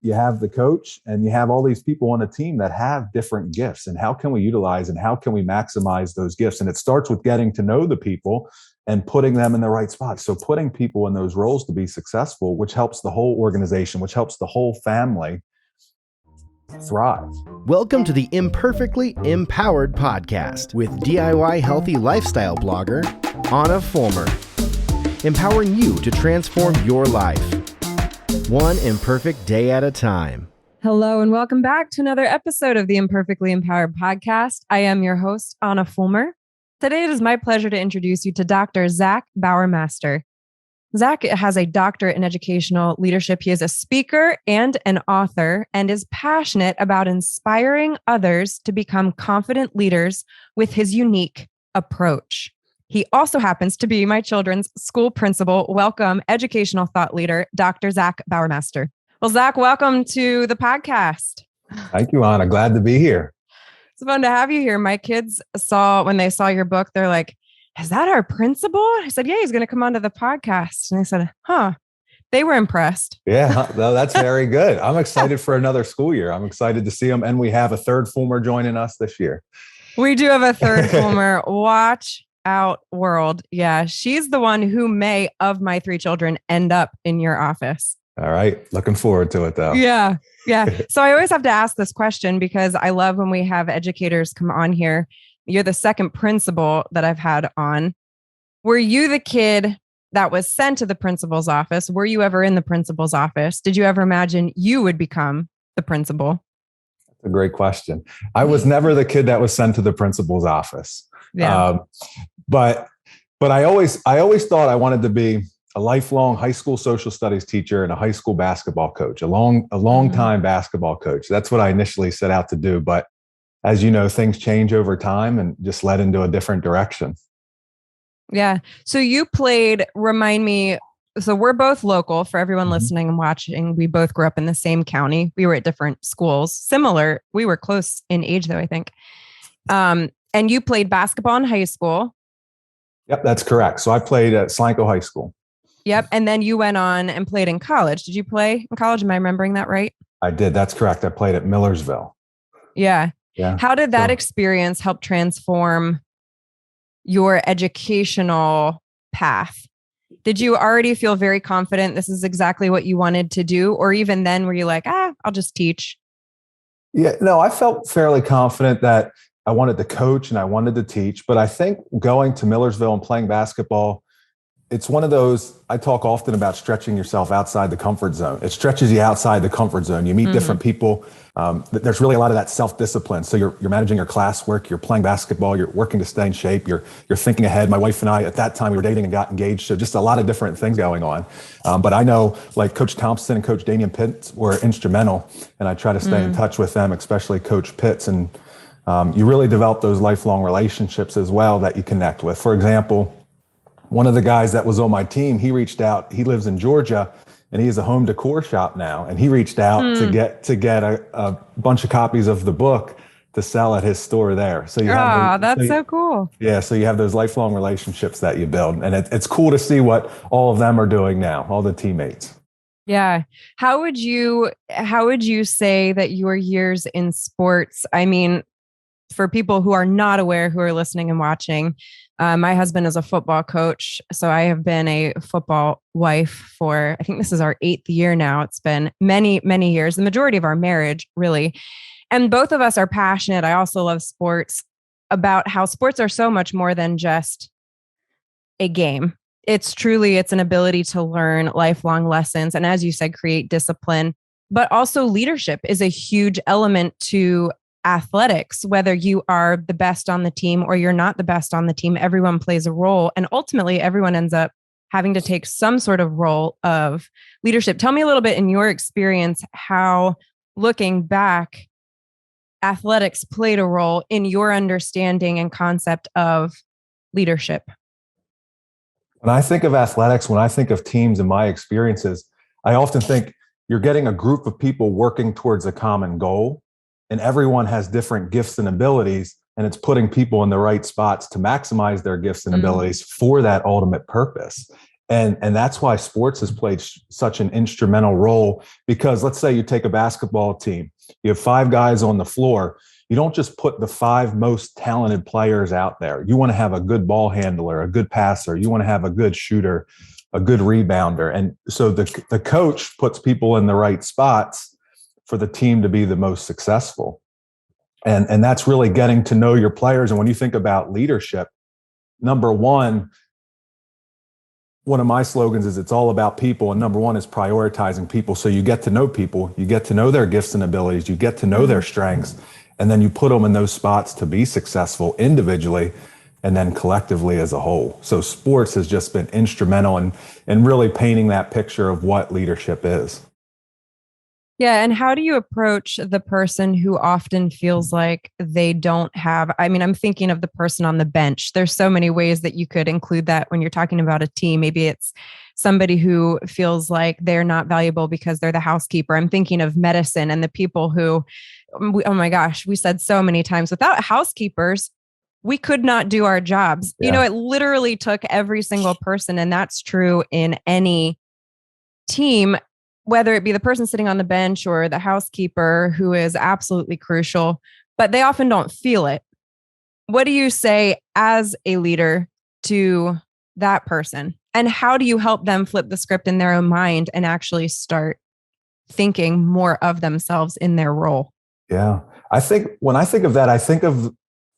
you have the coach and you have all these people on a team that have different gifts, and how can we utilize and how can we maximize those gifts? And it starts with getting to know the people and putting them in the right spot. So putting people in those roles to be successful, which helps the whole organization, which helps the whole family thrive. Welcome to the Imperfectly Empowered podcast with DIY healthy lifestyle blogger, Ahna Fulmer. Empowering you to transform your life, one imperfect day at a time. Hello, and welcome back to another episode of the Imperfectly Empowered podcast. I am your host, Ahna Fulmer. Today, it is my pleasure to introduce you to Dr. Zac Bauermaster. Zac has a doctorate in educational leadership. He is a speaker and an author and is passionate about inspiring others to become confident leaders with his unique approach. He also happens to be my children's school principal. Welcome, educational thought leader, Dr. Zac Bauermaster. Well, Zac, welcome to the podcast. Thank you, Ahna. Glad to be here. It's fun to have you here. My kids when they saw your book, they're like, is that our principal? I said, yeah, he's going to come onto the podcast. And I said, they were impressed. Yeah, that's very good. I'm excited for another school year. I'm excited to see them. And we have a third Fulmer joining us this year. We do have a third Fulmer. Watch out, world. Yeah, she's the one who may, of my three children, end up in your office. All right. Looking forward to it, though. Yeah. So I always have to ask this question because I love when we have educators come on here. You're the second principal that I've had on. Were you the kid that was sent to the principal's office? Were you ever in the principal's office? Did you ever imagine you would become the principal? That's a great question. I was never the kid that was sent to the principal's office. Yeah. But I always thought I wanted to be a lifelong high school social studies teacher and a high school basketball coach, a long time basketball coach. That's what I initially set out to do. But as you know, things change over time and just led into a different direction. Yeah. So you played, remind me, so we're both local for everyone listening and watching. We both grew up in the same county. We were at different schools, similar. We were close in age though, I think. And you played basketball in high school. Yep, that's correct. So I played at Slanko High School. Yep. And then you went on and played in college. Did you play in college? Am I remembering that right? I did. That's correct. I played at Millersville. Yeah. Yeah. How did that experience help transform your educational path? Did you already feel very confident this is exactly what you wanted to do? Or even then were you like, I'll just teach? Yeah, no, I felt fairly confident that I wanted to coach and I wanted to teach. But I think going to Millersville and playing basketball, it's one of those, I talk often about stretching yourself outside the comfort zone. It stretches you outside the comfort zone. You meet different people. There's really a lot of that self-discipline. So you're managing your classwork, you're playing basketball, you're working to stay in shape, you're thinking ahead. My wife and I, at that time, we were dating and got engaged. So just a lot of different things going on. But I know like Coach Thompson and Coach Damian Pitts were instrumental. And I try to stay in touch with them, especially Coach Pitts. And you really develop those lifelong relationships as well that you connect with. For example, one of the guys that was on my team, he reached out. He lives in Georgia, and he has a home decor shop now. And he reached out to get a bunch of copies of the book to sell at his store there. So that's so cool. Yeah, so you have those lifelong relationships that you build, and it's cool to see what all of them are doing now, all the teammates. Yeah. How would you say that your years in sports? I mean, for people who are not aware, who are listening and watching, my husband is a football coach. So I have been a football wife for, I think this is our 8th year now. It's been many, many years, the majority of our marriage, really. And both of us are passionate. I also love sports, about how sports are so much more than just a game. It's an ability to learn lifelong lessons. And as you said, create discipline, but also leadership is a huge element to athletics. Whether you are the best on the team or you're not the best on the team, everyone plays a role. And ultimately, everyone ends up having to take some sort of role of leadership. Tell me a little bit in your experience, how, looking back, athletics played a role in your understanding and concept of leadership. When I think of athletics, when I think of teams and my experiences, I often think you're getting a group of people working towards a common goal. And everyone has different gifts and abilities, and it's putting people in the right spots to maximize their gifts and abilities for that ultimate purpose. And that's why sports has played such an instrumental role, because let's say you take a basketball team, you have 5 guys on the floor. You don't just put the 5 most talented players out there. You want to have a good ball handler, a good passer. You want to have a good shooter, a good rebounder. And so the coach puts people in the right spots for the team to be the most successful. And that's really getting to know your players. And when you think about leadership, number one of my slogans is it's all about people. And number one is prioritizing people. So you get to know people, you get to know their gifts and abilities, you get to know their strengths, and then you put them in those spots to be successful individually and then collectively as a whole. So sports has just been instrumental in really painting that picture of what leadership is. Yeah. And how do you approach the person who often feels like they don't have, I mean, I'm thinking of the person on the bench. There's so many ways that you could include that when you're talking about a team. Maybe it's somebody who feels like they're not valuable because they're the housekeeper. I'm thinking of medicine and the people who, oh my gosh, we said so many times, without housekeepers, we could not do our jobs. Yeah. You know, it literally took every single person. And that's true in any team, whether it be the person sitting on the bench or the housekeeper, who is absolutely crucial, but they often don't feel it. What do you say as a leader to that person? And how do you help them flip the script in their own mind and actually start thinking more of themselves in their role? Yeah. I think when I think of that, I think of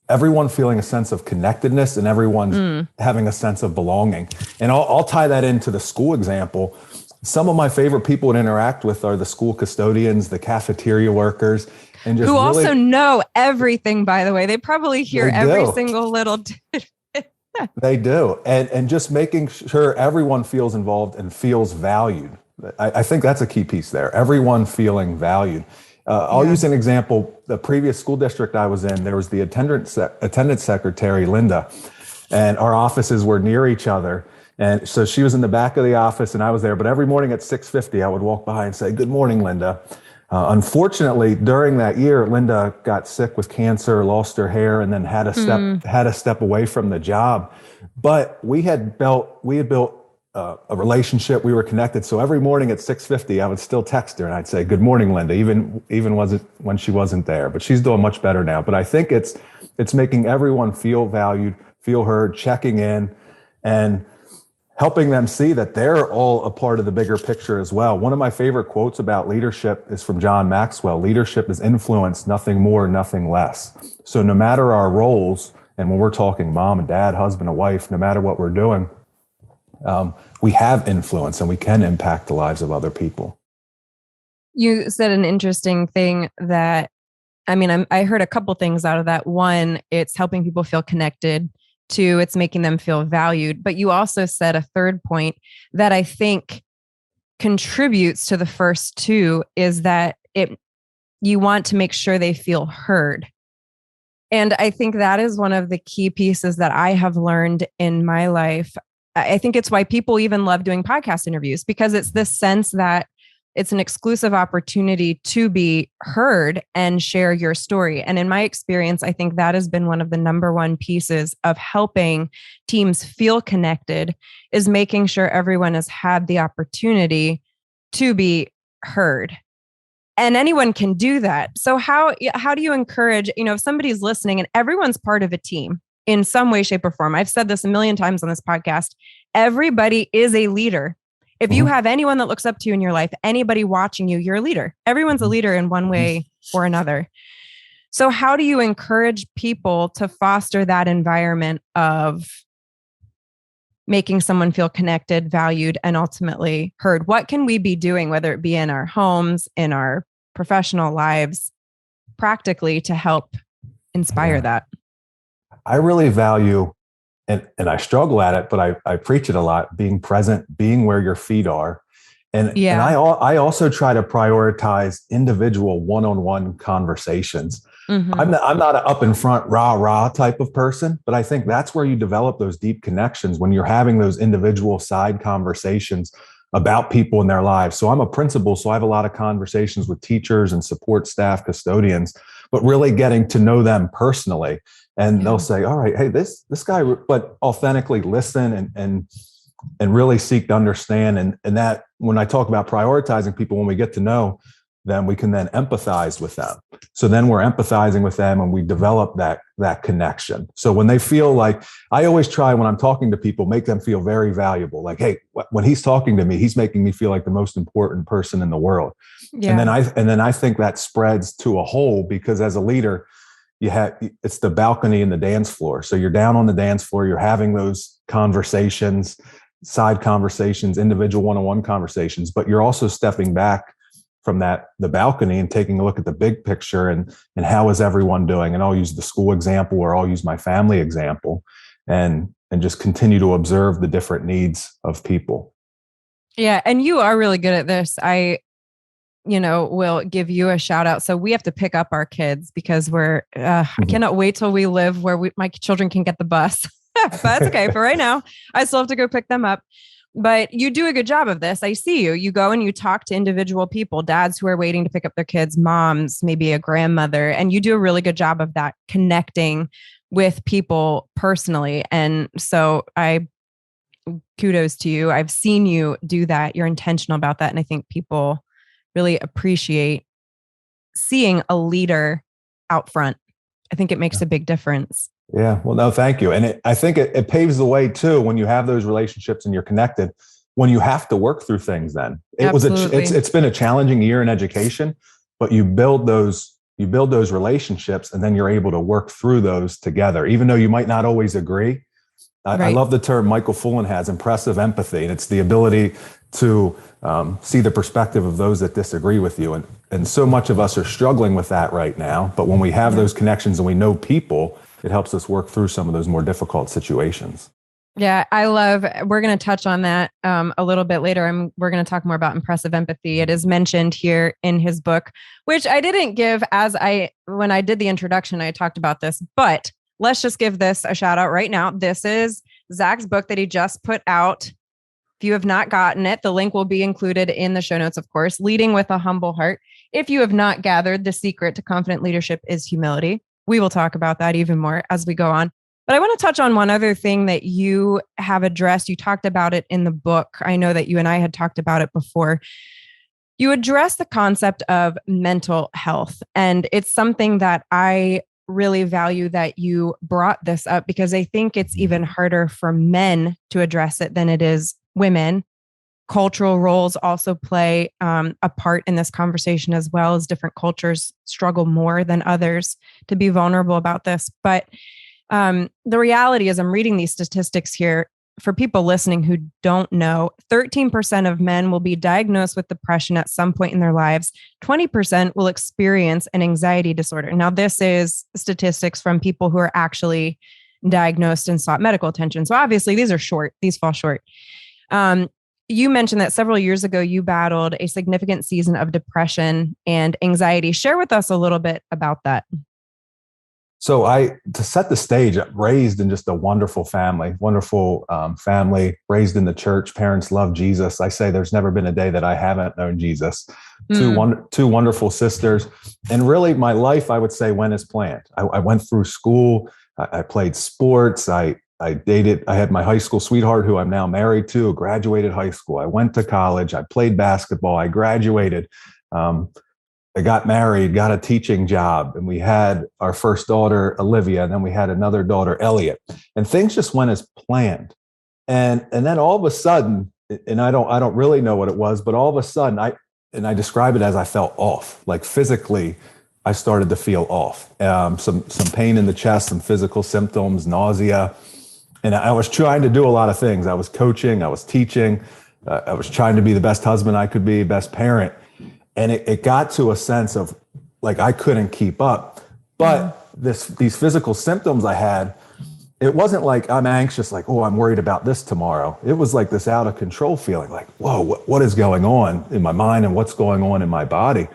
everyone feeling a sense of connectedness and everyone having a sense of belonging. And I'll tie that into the school example. Some of my favorite people to interact with are the school custodians, the cafeteria workers, and just who really, also know everything, by the way. They probably hear every single little They do. And just making sure everyone feels involved and feels valued. I think that's a key piece there. Everyone feeling valued. I'll use an example. The previous school district I was in, there was the attendance secretary, Linda, and our offices were near each other. And so she was in the back of the office and I was there. But every morning at 6:50, I would walk by and say, "Good morning, Linda." Unfortunately, during that year, Linda got sick with cancer, lost her hair, and then had to step away from the job. But we had built a relationship. We were connected. So every morning at 6:50, I would still text her and I'd say, "Good morning, Linda," even was it when she wasn't there. But she's doing much better now. But I think it's making everyone feel valued, feel heard, checking in, and helping them see that they're all a part of the bigger picture as well. One of my favorite quotes about leadership is from John Maxwell. Leadership is influence, nothing more, nothing less. So no matter our roles, and when we're talking mom and dad, husband and wife, no matter what we're doing, we have influence and we can impact the lives of other people. You said an interesting thing that, I mean, I heard a couple things out of that. One, it's helping people feel connected. 2, it's making them feel valued. But you also said a third point that I think contributes to the first 2 is that you want to make sure they feel heard. And I think that is one of the key pieces that I have learned in my life. I think it's why people even love doing podcast interviews, because it's this sense that it's an exclusive opportunity to be heard and share your story. And in my experience, I think that has been one of the number one pieces of helping teams feel connected, is making sure everyone has had the opportunity to be heard. And anyone can do that. So how do you encourage, if somebody's listening and everyone's part of a team in some way, shape, or form? I've said this a million times on this podcast. Everybody is a leader. If you have anyone that looks up to you in your life, anybody watching you, you're a leader. Everyone's a leader in one way or another. So how do you encourage people to foster that environment of making someone feel connected, valued, and ultimately heard? What can we be doing, whether it be in our homes, in our professional lives, practically to help inspire that? I really value, and I struggle at it, but I preach it a lot, being present, being where your feet are. And I also try to prioritize individual one-on-one conversations. I'm not an up in front, rah type of person, but I think that's where you develop those deep connections, when you're having those individual side conversations about people in their lives. So I'm a principal, so I have a lot of conversations with teachers and support staff, custodians, but really getting to know them personally. And they'll say, "All right, hey, this guy," but authentically listen and and really seek to understand. And that when I talk about prioritizing people, when we get to know them, we can then empathize with them. So then we're empathizing with them and we develop that connection. So when they feel like, I always try when I'm talking to people, make them feel very valuable. Like, hey, when he's talking to me, he's making me feel like the most important person in the world. Yeah. And then I think that spreads to a whole, because as a leader, it's the balcony and the dance floor. So you're down on the dance floor, you're having those conversations, side conversations, individual one-on-one conversations, but you're also stepping back from the balcony and taking a look at the big picture and how is everyone doing? And I'll use the school example, or I'll use my family example, and just continue to observe the different needs of people. Yeah. And you are really good at this. I will give you a shout out. So we have to pick up our kids because I cannot wait till we live where my children can get the bus, but that's okay. For right now, I still have to go pick them up. But you do a good job of this. I see you. You go and you talk to individual people, dads who are waiting to pick up their kids, moms, maybe a grandmother, and you do a really good job of that, connecting with people personally. And so kudos to you. I've seen you do that. You're intentional about that. And I think people really appreciate seeing a leader out front. I think it makes a big difference. Yeah. Well, no, thank you. And I think it paves the way too, when you have those relationships and you're connected, when you have to work through things, then it's been a challenging year in education, but you build those relationships and then you're able to work through those together, even though you might not always agree. I love the term Michael Fulmer has, impressive empathy. And it's the ability to see the perspective of those that disagree with you. And so much of us are struggling with that right now. But when we have those connections and we know people, it helps us work through some of those more difficult situations. Yeah, we're going to touch on that a little bit later. We're going to talk more about impressive empathy. It is mentioned here in his book, which I didn't give when I did the introduction, I talked about this, but let's just give this a shout out right now. This is Zac's book that he just put out. If you have not gotten it, the link will be included in the show notes, of course. Leading with a Humble Heart. If you have not gathered, the secret to confident leadership is humility. We will talk about that even more as we go on. But I want to touch on one other thing that you have addressed. You talked about it in the book. I know that you and I had talked about it before. You address the concept of mental health. And it's something that I really value that you brought this up, because I think it's even harder for men to address it than it is women. Cultural roles also play a part in this conversation, as well as different cultures struggle more than others to be vulnerable about this. But the reality is, I'm reading these statistics here for people listening who don't know. 13% of men will be diagnosed with depression at some point in their lives. 20% will experience an anxiety disorder. Now, this is statistics from people who are actually diagnosed and sought medical attention. So obviously these fall short. You mentioned that several years ago, you battled a significant season of depression and anxiety. Share with us a little bit about that. So to set the stage, raised in just a wonderful family, raised in the church. Parents love Jesus. I say there's never been a day that I haven't known Jesus. Two wonderful sisters. And really my life, I would say, went as planned. I went through school. I played sports. I dated, I had my high school sweetheart who I'm now married to, graduated high school. I went to college. I played basketball. I graduated. I got married, got a teaching job, and we had our first daughter, Olivia, and then we had another daughter, Elliot. And things just went as planned. And then all of a sudden, and I don't really know what it was, but all of a sudden, I describe it as I felt off. Like physically, I started to feel off. Some pain in the chest, some physical symptoms, nausea. And I was trying to do a lot of things. I was coaching, I was teaching, I was trying to be the best husband I could be, best parent. And it got to a sense of like, I couldn't keep up. But these physical symptoms I had, it wasn't like I'm anxious, like, oh, I'm worried about this tomorrow. It was like this out of control feeling like, whoa, what is going on in my mind and what's going on in my body?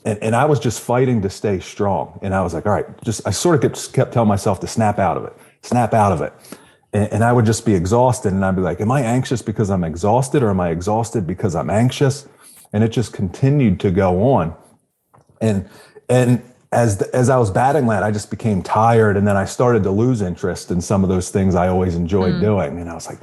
And I was just fighting to stay strong. And I was like, all right, I sort of kept telling myself to snap out of it. And I would just be exhausted. And I'd be like, am I anxious because I'm exhausted, or am I exhausted because I'm anxious? And it just continued to go on. And as I was battling that, I just became tired. And then I started to lose interest in some of those things I always enjoyed doing. And I was like,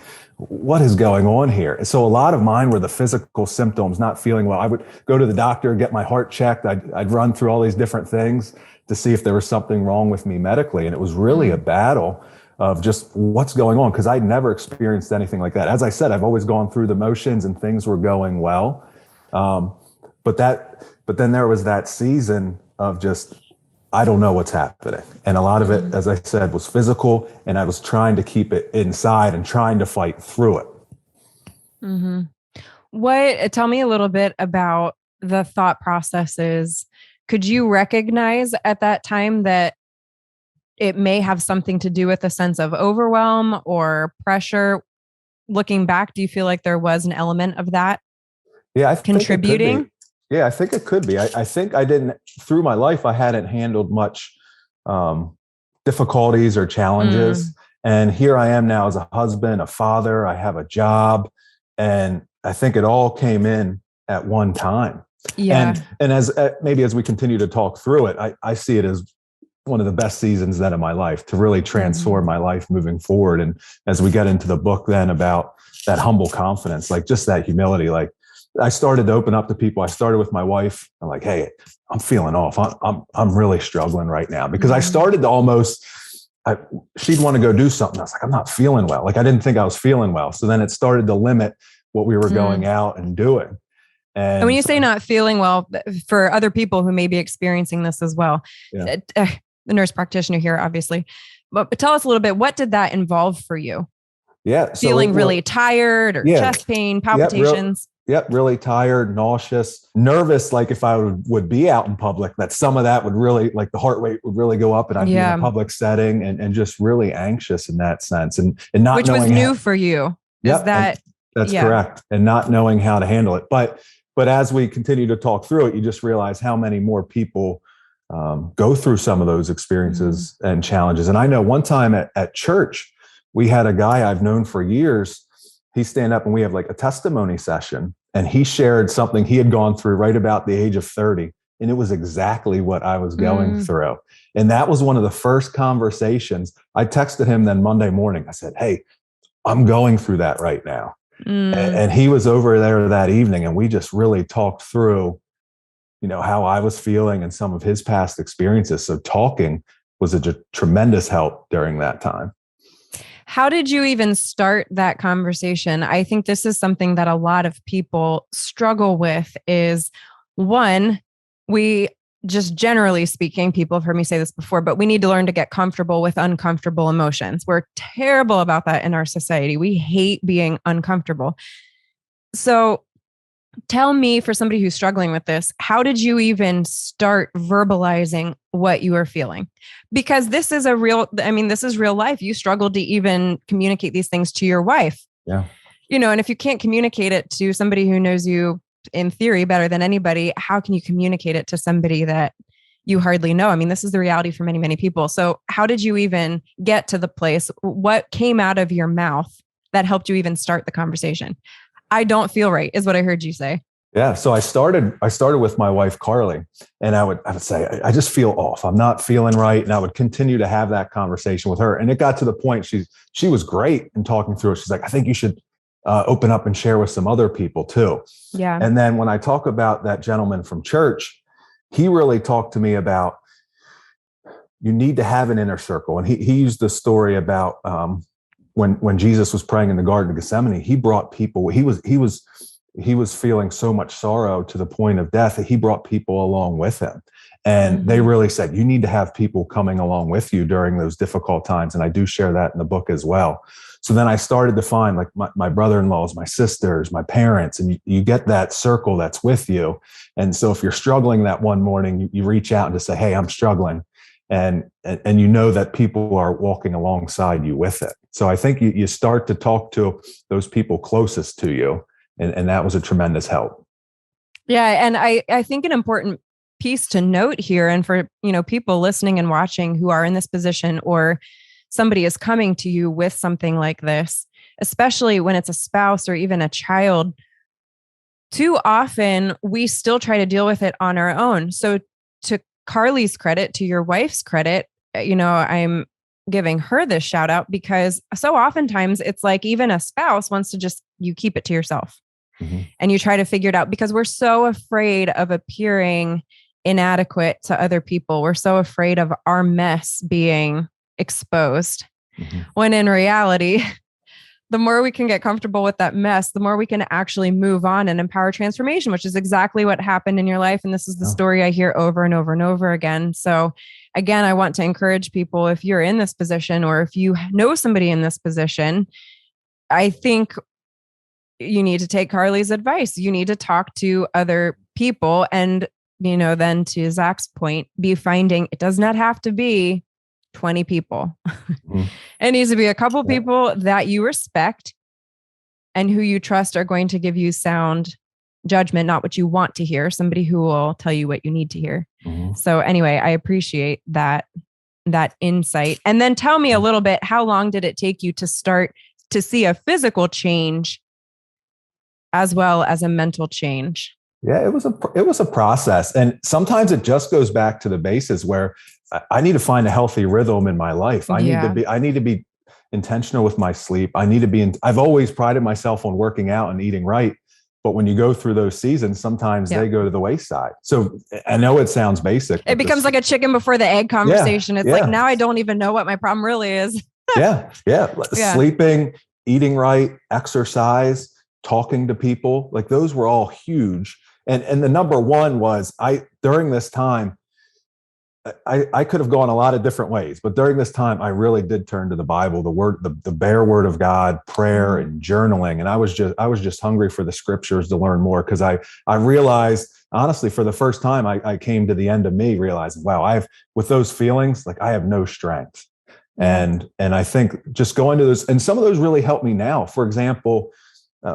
what is going on here? And so a lot of mine were the physical symptoms, not feeling well. I would go to the doctor, get my heart checked. I'd run through all these different things to see if there was something wrong with me medically. And it was really a battle of just what's going on, because I'd never experienced anything like that. As I said, I've always gone through the motions and things were going well. But then there was that season of just, I don't know what's happening. And a lot of it, as I said, was physical, and I was trying to keep it inside and trying to fight through it. Mm-hmm. Tell me a little bit about the thought processes. Could you recognize at that time that it may have something to do with a sense of overwhelm or pressure? Looking back, do you feel like there was an element of that? Yeah, I think contributing? Yeah, I think it could be. I think I didn't, through my life, I hadn't handled much difficulties or challenges. And here I am now as a husband, a father, I have a job. And I think it all came in at one time. Yeah. And as maybe as we continue to talk through it, I see it as one of the best seasons then of my life to really transform my life moving forward. And as we get into the book then about that humble confidence, like just that humility, like I started to open up to people. I started with my wife. I'm like, hey, I'm feeling off. I'm really struggling right now, because I started to almost, she'd want to go do something. I was like, I'm not feeling well. Like I didn't think I was feeling well. So then it started to limit what we were going out and doing. And when you say not feeling well, for other people who may be experiencing this as well, the nurse practitioner here, obviously, but tell us a little bit, what did that involve for you? Yeah. Feeling really tired or chest pain, palpitations? Really tired, nauseous, nervous. Like if I would be out in public, that some of that would really, like the heart rate would really go up, and I'd be in a public setting, and just really anxious in that sense, and not which knowing was new for you. That's correct. And not knowing how to handle it. But as we continue to talk through it, you just realize how many more people go through some of those experiences and challenges. And I know one time at church, we had a guy I've known for years. He stand up and we have like a testimony session, and he shared something he had gone through right about the age of 30. And it was exactly what I was going through. And that was one of the first conversations. I texted him then Monday morning. I said, hey, I'm going through that right now. And he was over there that evening, and we just really talked through, how I was feeling and some of his past experiences. So talking was a tremendous help during that time. How did you even start that conversation? I think this is something that a lot of people struggle with is, one, we just generally speaking, people have heard me say this before, but we need to learn to get comfortable with uncomfortable emotions. We're terrible about that in our society. We hate being uncomfortable. So tell me, for somebody who's struggling with this, how did you even start verbalizing what you were feeling? Because this is this is real life. You struggled to even communicate these things to your wife. Yeah. And if you can't communicate it to somebody who knows you in theory better than anybody, how can you communicate it to somebody that you hardly know? I mean, this is the reality for many, many people. So how did you even get to the place? What came out of your mouth that helped you even start the conversation? I don't feel right, is what I heard you say. Yeah. So I started with my wife, Carly, and I would say, I just feel off. I'm not feeling right. And I would continue to have that conversation with her. And it got to the point she was great in talking through it. She's like, I think you should open up and share with some other people too. Yeah. And then when I talk about that gentleman from church, he really talked to me about, you need to have an inner circle. And he used the story about when Jesus was praying in the Garden of Gethsemane, he brought people. He was feeling so much sorrow to the point of death that he brought people along with him. And they really said, you need to have people coming along with you during those difficult times. And I do share that in the book as well. So then I started to find like my brother-in-laws, my sisters, my parents, and you get that circle that's with you. And so if you're struggling that one morning, you reach out and just say, hey, I'm struggling. And you know that people are walking alongside you with it. So I think you start to talk to those people closest to you. And that was a tremendous help. Yeah. And I think an important piece to note here, and for people listening and watching who are in this position, or somebody is coming to you with something like this, especially when it's a spouse or even a child, too often we still try to deal with it on our own. So to Carly's credit, to your wife's credit, giving her this shout out because so oftentimes it's like even a spouse wants to just, you keep it to yourself and you try to figure it out because we're so afraid of appearing inadequate to other people. We're so afraid of our mess being exposed when in reality, the more we can get comfortable with that mess, the more we can actually move on and empower transformation, which is exactly what happened in your life. And this is the story I hear over and over and over again. So again, I want to encourage people, if you're in this position or if you know somebody in this position, I think you need to take Carly's advice. You need to talk to other people. And, then to Zac's point, be finding it does not have to be 20 people. It needs to be a couple people that you respect and who you trust are going to give you sound judgment, not what you want to hear, somebody who will tell you what you need to hear. So anyway, I appreciate that insight. And then tell me a little bit, how long did it take you to start to see a physical change as well as a mental change? Yeah, it was a process. And sometimes it just goes back to the basis where I need to find a healthy rhythm in my life. I need to be intentional with my sleep. I've always prided myself on working out and eating right. But when you go through those seasons, sometimes they go to the wayside. So I know it sounds basic. It becomes like a chicken before the egg conversation. It's like, now I don't even know what my problem really is. Sleeping, eating right, exercise, talking to people, like those were all huge. And the number one was during this time, I could have gone a lot of different ways, but during this time, I really did turn to the Bible, the bare word of God, prayer and journaling. And I was just hungry for the scriptures to learn more because I realized, honestly, for the first time, I came to the end of me realizing, wow, with those feelings, like I have no strength. And I think just going to those, and some of those really help me now. For example,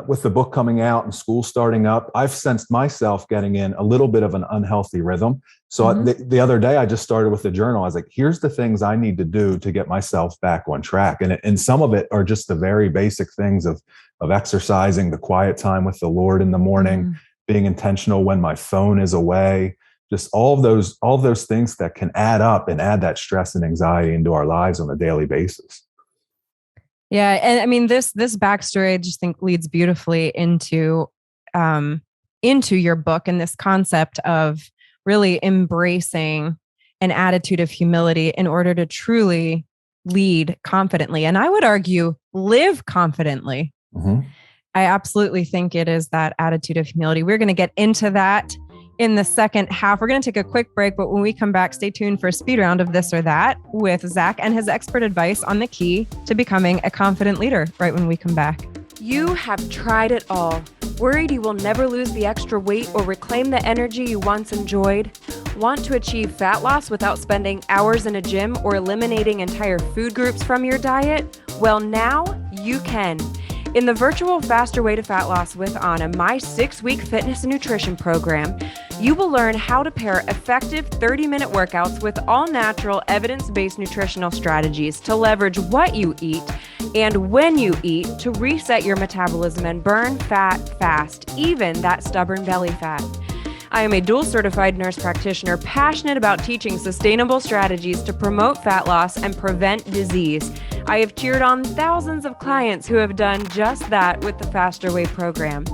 with the book coming out and school starting up, I've sensed myself getting in a little bit of an unhealthy rhythm. So the other day, I just started with the journal. I was like, here's the things I need to do to get myself back on track. And some of it are just the very basic things of exercising, the quiet time with the Lord in the morning, being intentional when my phone is away, just all of those things that can add up and add that stress and anxiety into our lives on a daily basis. Yeah. And I mean, this backstory, I just think leads beautifully into your book and this concept of really embracing an attitude of humility in order to truly lead confidently. And I would argue live confidently. I absolutely think it is that attitude of humility. We're going to get into that in the second half. We're going to take a quick break, but when we come back, stay tuned for a speed round of This or That with Zac and his expert advice on the key to becoming a confident leader right when we come back. You have tried it all. Worried you will never lose the extra weight or reclaim the energy you once enjoyed? Want to achieve fat loss without spending hours in a gym or eliminating entire food groups from your diet? Well, now you can. In the virtual Faster Way to Fat Loss with Ahna, my 6-week fitness and nutrition program, you will learn how to pair effective 30-minute workouts with all-natural, evidence-based nutritional strategies to leverage what you eat and when you eat to reset your metabolism and burn fat fast, even that stubborn belly fat. I am a dual certified nurse practitioner passionate about teaching sustainable strategies to promote fat loss and prevent disease. I have cheered on thousands of clients who have done just that with the Faster Way program.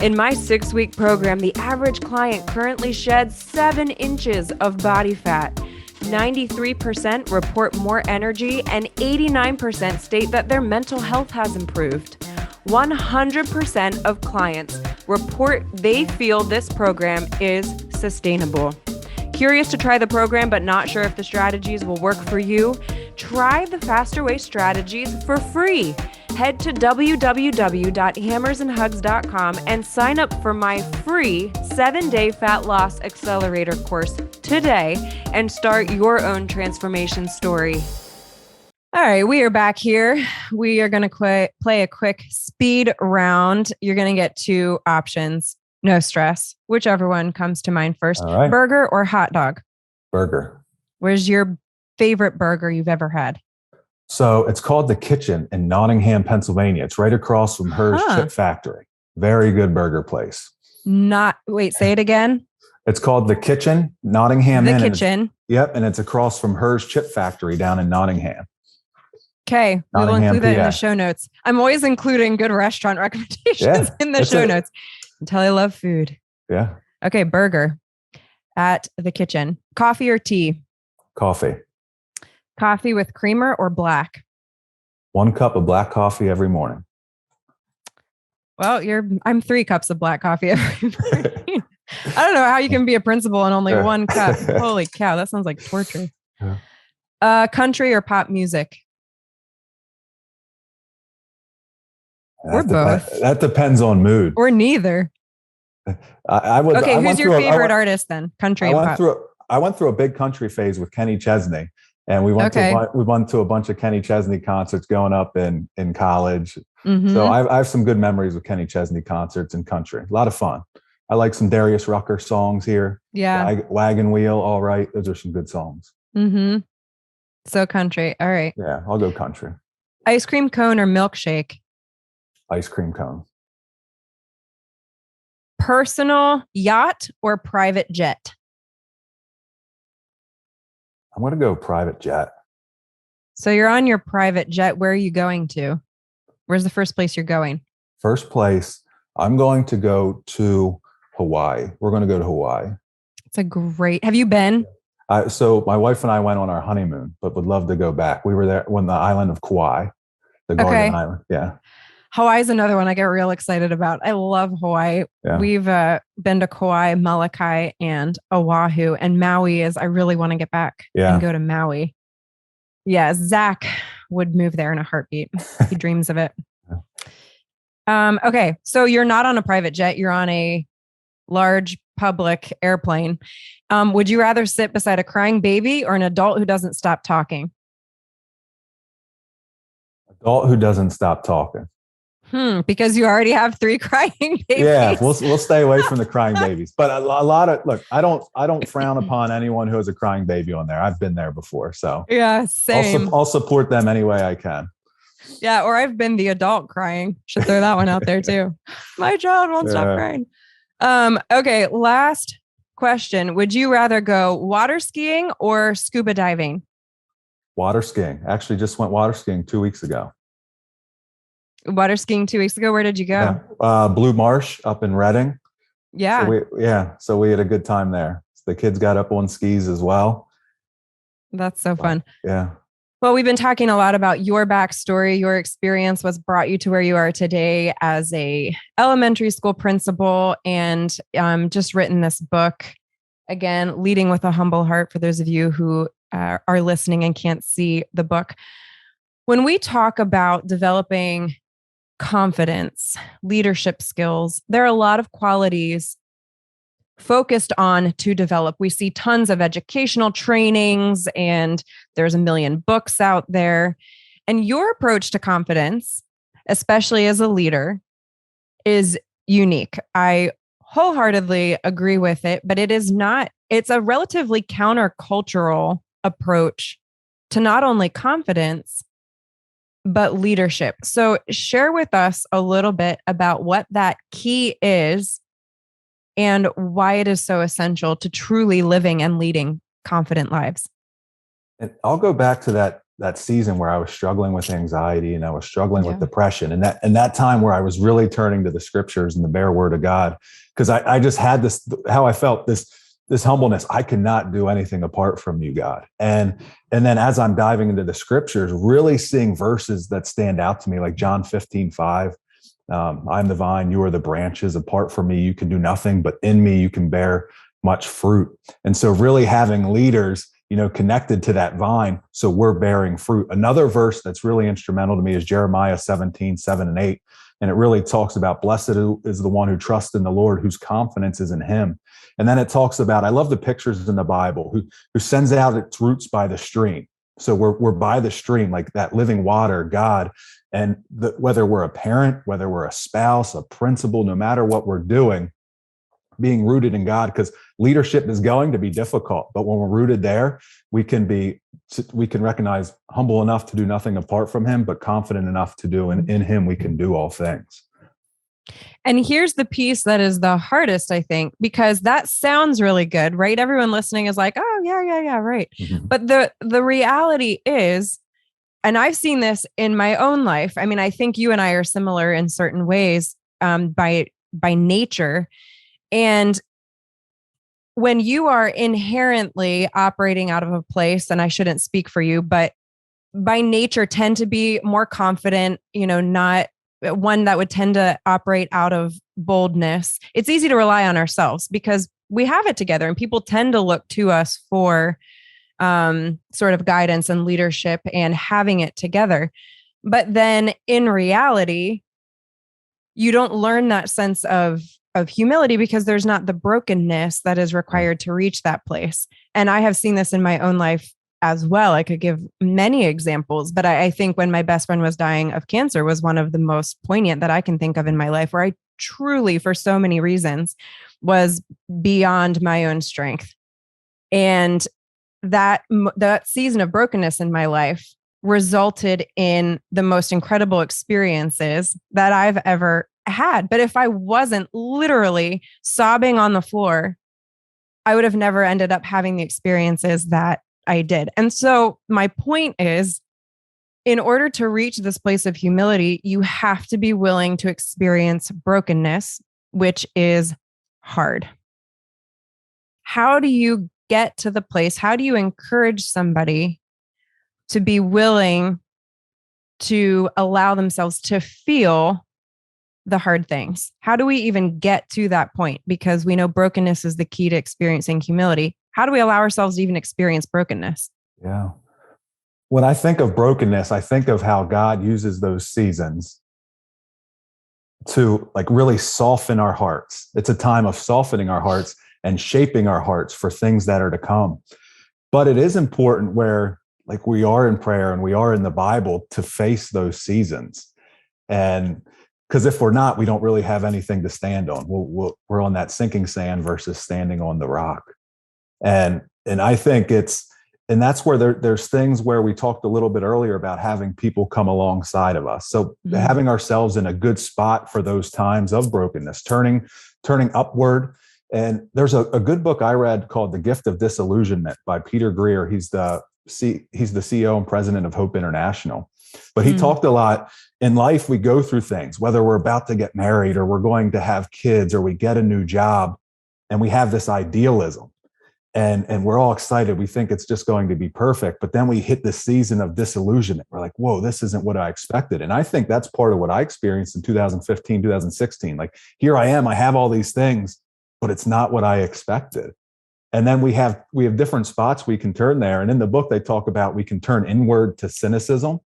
In my 6-week program, the average client currently sheds 7 inches of body fat. 93% report more energy and 89% state that their mental health has improved. 100% of clients report they feel this program is sustainable. Curious to try the program but not sure if the strategies will work for you? Try the Faster Way strategies for free. Head to www.hammersandhugs.com and sign up for my free 7-day fat loss accelerator course today and start your own transformation story. All right, we are back here. We are going to play a quick speed round. You're going to get 2 options. No stress. Whichever one comes to mind first. All right. Burger or hot dog? Burger. Where's your favorite burger you've ever had? So it's called The Kitchen in Nottingham, Pennsylvania. It's right across from Hers Chip Factory. Very good burger place. Say it again. It's called The Kitchen, Nottingham. The Kitchen. Yep. And it's across from Hers Chip Factory down in Nottingham. Okay, we will Nottingham, include that in PA. the show notes. I'm always including good restaurant recommendations Yeah, in the show notes until I love food. Yeah. Okay, burger at the kitchen. Coffee or tea? Coffee. Coffee with creamer or black? 1 cup of black coffee every morning. Well, I'm 3 cups of black coffee every morning. I don't know how you can be a principal on only 1 cup. Holy cow, that sounds like torture. Country or pop music? Or both. That depends on mood. Or neither. I would. Okay, I who's went your through favorite artist then? Country and pop. I went through a big country phase with Kenny Chesney, and we went to a bunch of Kenny Chesney concerts growing up in college. Mm-hmm. So I have some good memories with Kenny Chesney concerts and country. A lot of fun. I like some Darius Rucker songs here. Yeah. Wagon Wheel. All right. Those are some good songs. Mm-hmm. So country. All right. Yeah, I'll go country. Ice cream cone or milkshake? Ice cream cone. Personal yacht or private jet? I'm going to go private jet. So you're on your private jet. Where are you going to? Where's the first place you're going? First place, I'm going to go to Hawaii. We're going to go to Hawaii. It's a great. Have you been? So my wife and I went on our honeymoon, but would love to go back. We were there on the island of Kauai, the Garden Island. Yeah. Hawaii is another one I get real excited about. I love Hawaii. Yeah. We've been to Kauai, Molokai, and Oahu, and Maui is. I really want to get back and go to Maui. Yeah, Zach would move there in a heartbeat. He dreams of it. Okay, so you're not on a private jet. You're on a large public airplane. Would you rather sit beside a crying baby or an adult who doesn't stop talking? Adult who doesn't stop talking. Because you already have 3 crying babies. Yeah, we'll stay away from the crying babies. But a lot of look, I don't frown upon anyone who has a crying baby on there. I've been there before, so yeah, same. I'll support them any way I can. Yeah, or I've been the adult crying. Should throw that one out there too. My child won't stop crying. Okay, last question. Would you rather go water skiing or scuba diving? Water skiing. Actually, just went water skiing 2 weeks ago. Water skiing 2 weeks ago. Where did you go? Blue Marsh up in Reading. Yeah. So we had a good time there. The kids got up on skis as well. That's so fun. Yeah. Well, we've been talking a lot about your backstory, your experience, what's brought you to where you are today as a elementary school principal, and just written this book. Again, Leading with a Humble Heart, for those of you who are listening and can't see the book. When we talk about developing confidence, leadership skills, there are a lot of qualities focused on to develop. We see tons of educational trainings and there's a million books out there. And your approach to confidence, especially as a leader, is unique. I wholeheartedly agree with it, but it's a relatively countercultural approach to not only confidence, but leadership. So share with us a little bit about what that key is and why it is so essential to truly living and leading confident lives. And I'll go back to that season where I was struggling with anxiety and I was struggling with depression, and that time where I was really turning to the scriptures and the bare word of God, because I just had how I felt this humbleness. I cannot do anything apart from you, God. And then as I'm diving into the scriptures, really seeing verses that stand out to me, like John 15:5. I'm the vine, you are the branches. Apart from me, you can do nothing, but in me, you can bear much fruit. And so really having leaders, connected to that vine, so we're bearing fruit. Another verse that's really instrumental to me is Jeremiah 17:7-8. And it really talks about blessed is the one who trusts in the Lord, whose confidence is in him. And then it talks about, I love the pictures in the Bible, who sends out its roots by the stream. So we're by the stream, like that living water, God. And whether we're a parent, whether we're a spouse, a principal, no matter what we're doing, being rooted in God, because leadership is going to be difficult. But when we're rooted there, we can recognize humble enough to do nothing apart from him, but confident enough to do, and in him we can do all things. And here's the piece that is the hardest, I think, because that sounds really good, right? Everyone listening is like, oh, yeah, right. Mm-hmm. But the reality is, And I've seen this in my own life. I mean, I think you and I are similar in certain ways by nature. And when you are inherently operating out of a place, and I shouldn't speak for you, but by nature tend to be more confident, not one that would tend to operate out of boldness. It's easy to rely on ourselves because we have it together and people tend to look to us for sort of guidance and leadership and having it together. But then in reality, you don't learn that sense of humility because there's not the brokenness that is required to reach that place. And I have seen this in my own life as well. I could give many examples, but I think when my best friend was dying of cancer was one of the most poignant that I can think of in my life, where I truly, for so many reasons, was beyond my own strength. And that season of brokenness in my life resulted in the most incredible experiences that I've ever had. But if I wasn't literally sobbing on the floor, I would have never ended up having the experiences that I did. And so my point is, in order to reach this place of humility, you have to be willing to experience brokenness, which is hard. How do you get to the place? How do you encourage somebody to be willing to allow themselves to feel the hard things? How do we even get to that point? Because we know brokenness is the key to experiencing humility. How do we allow ourselves to even experience brokenness? Yeah. When I think of brokenness, I think of how God uses those seasons to really soften our hearts. It's a time of softening our hearts and shaping our hearts for things that are to come. But it is important where we are in prayer and we are in the Bible to face those seasons. And because if we're not, we don't really have anything to stand on. We're on that sinking sand versus standing on the rock. And I think and that's where there's things where we talked a little bit earlier about having people come alongside of us. So having ourselves in a good spot for those times of brokenness, turning upward. And there's a good book I read called The Gift of Disillusionment by Peter Greer. He's the CEO and president of Hope International. But he talked a lot. In life, we go through things, whether we're about to get married or we're going to have kids or we get a new job, and we have this idealism. And we're all excited. We think it's just going to be perfect. But then we hit this season of disillusionment. We're like, whoa, this isn't what I expected. And I think that's part of what I experienced in 2015, 2016. Here I am, I have all these things, but it's not what I expected. And then we have different spots we can turn there. And in the book, they talk about we can turn inward to cynicism,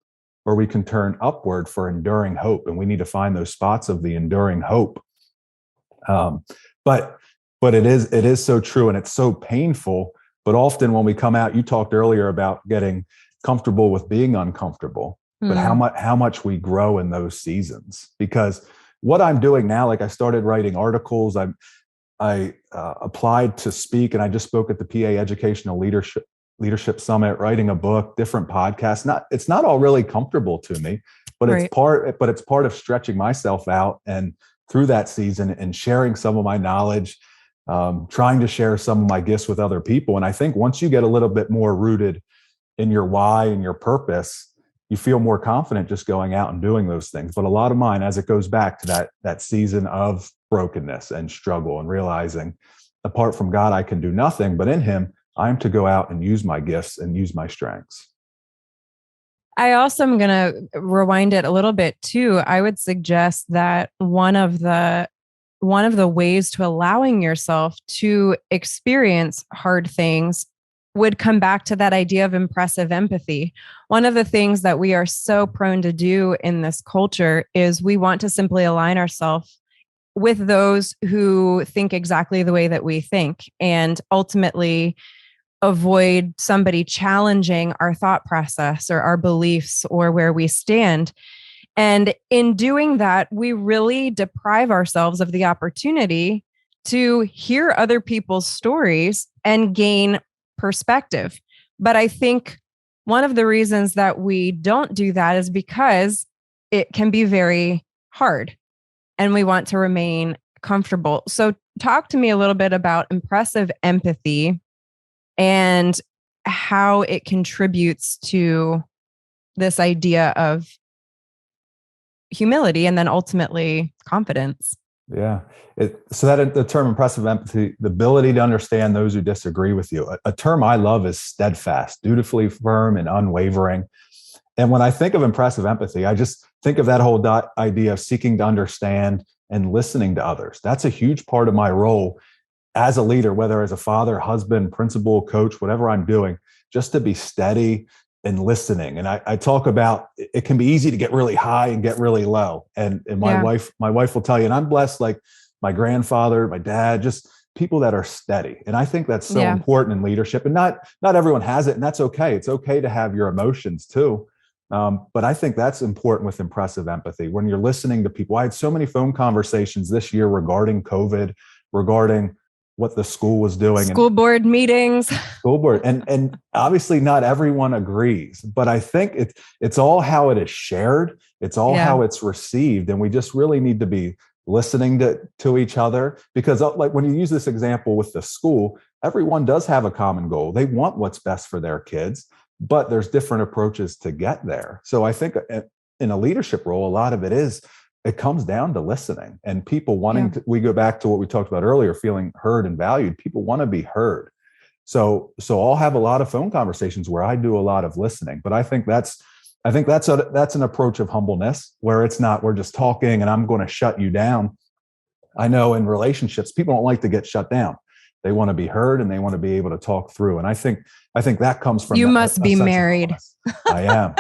or we can turn upward for enduring hope. And we need to find those spots of the enduring hope. But it is so true, and it's so painful. But often when we come out, you talked earlier about getting comfortable with being uncomfortable, but how much we grow in those seasons. Because what I'm doing now, I started writing articles. I applied to speak, and I just spoke at the PA Educational Leadership Summit, writing a book, different podcasts. It's not all really comfortable to me, but it's part of stretching myself out and through that season and sharing some of my knowledge. Trying to share some of my gifts with other people. And I think once you get a little bit more rooted in your why and your purpose, you feel more confident just going out and doing those things. But a lot of mine, as it goes back to that season of brokenness and struggle and realizing apart from God, I can do nothing, but in him, I'm to go out and use my gifts and use my strengths. I also am going to rewind it a little bit too. I would suggest that one of the ways to allowing yourself to experience hard things would come back to that idea of impressive empathy. One of the things that we are so prone to do in this culture is we want to simply align ourselves with those who think exactly the way that we think, and ultimately avoid somebody challenging our thought process or our beliefs or where we stand. And in doing that, we really deprive ourselves of the opportunity to hear other people's stories and gain perspective. But I think one of the reasons that we don't do that is because it can be very hard and we want to remain comfortable. So talk to me a little bit about impressive empathy and how it contributes to this idea of humility and then ultimately confidence. Yeah. So that the term impressive empathy, the ability to understand those who disagree with you. A term I love is steadfast, dutifully firm and unwavering. And when I think of impressive empathy, I just think of that whole idea of seeking to understand and listening to others. That's a huge part of my role as a leader, whether as a father, husband, principal, coach, whatever I'm doing, just to be steady and listening. And I talk about, it can be easy to get really high and get really low. And my wife will tell you, and I'm blessed, like my grandfather, my dad, just people that are steady. And I think that's so important in leadership. And not everyone has it, and that's okay. It's okay to have your emotions too. But I think that's important with impressive empathy. When you're listening to people, I had so many phone conversations this year regarding COVID, regarding what the school was doing. School board meetings. School board. And obviously not everyone agrees, but I think it's all how it is shared. It's all how it's received. And we just really need to be listening to each other, because like when you use this example with the school, everyone does have a common goal. They want what's best for their kids, but there's different approaches to get there. So I think in a leadership role, a lot of it comes down to listening and people wanting to, we go back to what we talked about earlier, feeling heard and valued. People want to be heard. So I'll have a lot of phone conversations where I do a lot of listening, but I think that's an approach of humbleness, where it's not, we're just talking and I'm going to shut you down. I know in relationships, people don't like to get shut down. They want to be heard and they want to be able to talk through. And I think that comes from, you must be married. I am.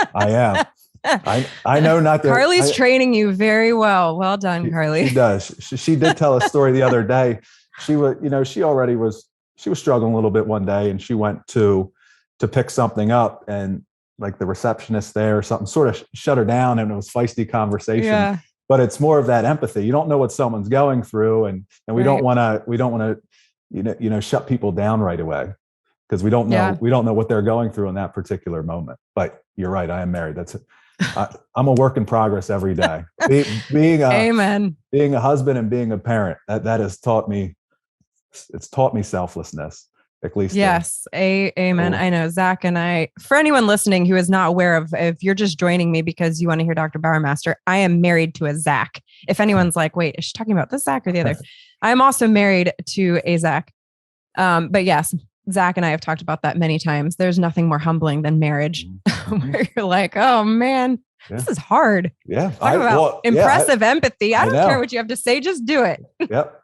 I know not that Carly's training you very well. Well done, Carly. She does. She did tell a story the other day. She was struggling a little bit one day, and she went to pick something up, and like the receptionist there or something sort of shut her down, and it was feisty conversation. Yeah. But it's more of that empathy. You don't know what someone's going through, and we don't want to shut people down right away, because we don't know what they're going through in that particular moment. But you're right. I am married. I'm a work in progress every day. Amen. Being a husband and being a parent, that has taught me selflessness, at least. Yes. Amen. I know Zac and I, for anyone listening who is not aware of, if you're just joining me because you want to hear Dr. Bauermaster, I am married to a Zac. If anyone's like, wait, is she talking about this Zac or the other? I'm also married to a Zac. But yes, Zac and I have talked about that many times. There's nothing more humbling than marriage, where you're like, oh man, this is hard. Yeah. Talk about impressive empathy. I don't care what you have to say. Just do it. Yep.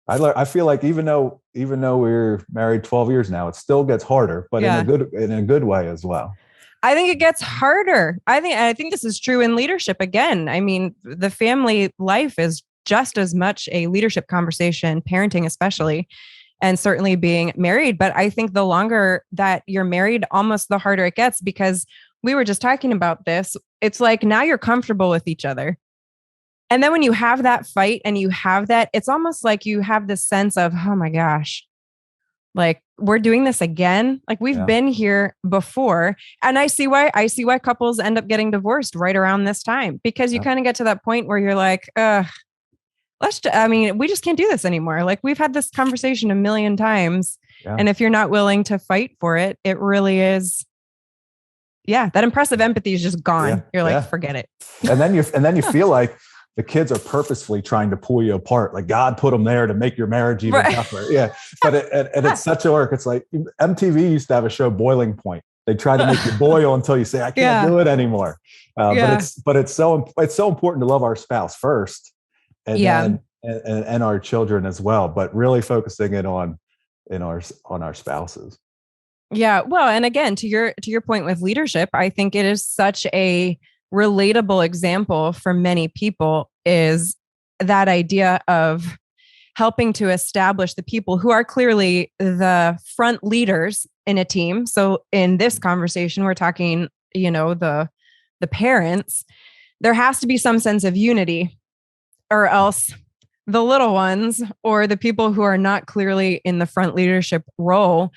I feel like even though we're married 12 years now, it still gets harder, but in a good way as well. I think it gets harder. I think this is true in leadership again. I mean, the family life is just as much a leadership conversation, parenting especially, and certainly being married. But I think the longer that you're married, almost the harder it gets, because we were just talking about this. It's like now you're comfortable with each other. And then when you have that fight and you have that, it's almost like you have this sense of, oh my gosh, like we're doing this again. Like we've been here before. And I see why couples end up getting divorced right around this time, because you kind of get to that point where you're like, we just can't do this anymore. Like we've had this conversation a million times. Yeah. And if you're not willing to fight for it, it really is. Yeah. That impressive empathy is just gone. Yeah. You're like, forget it. And then you feel like the kids are purposefully trying to pull you apart. Like God put them there to make your marriage even tougher. Yeah. But it's such a work. It's like MTV used to have a show, Boiling Point. They try to make you boil until you say, I can't do it anymore. But it's so important to love our spouse first. And then and our children as well, but really focusing it on our spouses. Yeah. Well, and again, to your point with leadership, I think it is such a relatable example for many people, is that idea of helping to establish the people who are clearly the front leaders in a team. So in this conversation, we're talking, the parents. There has to be some sense of unity, or else the little ones or the people who are not clearly in the front leadership role,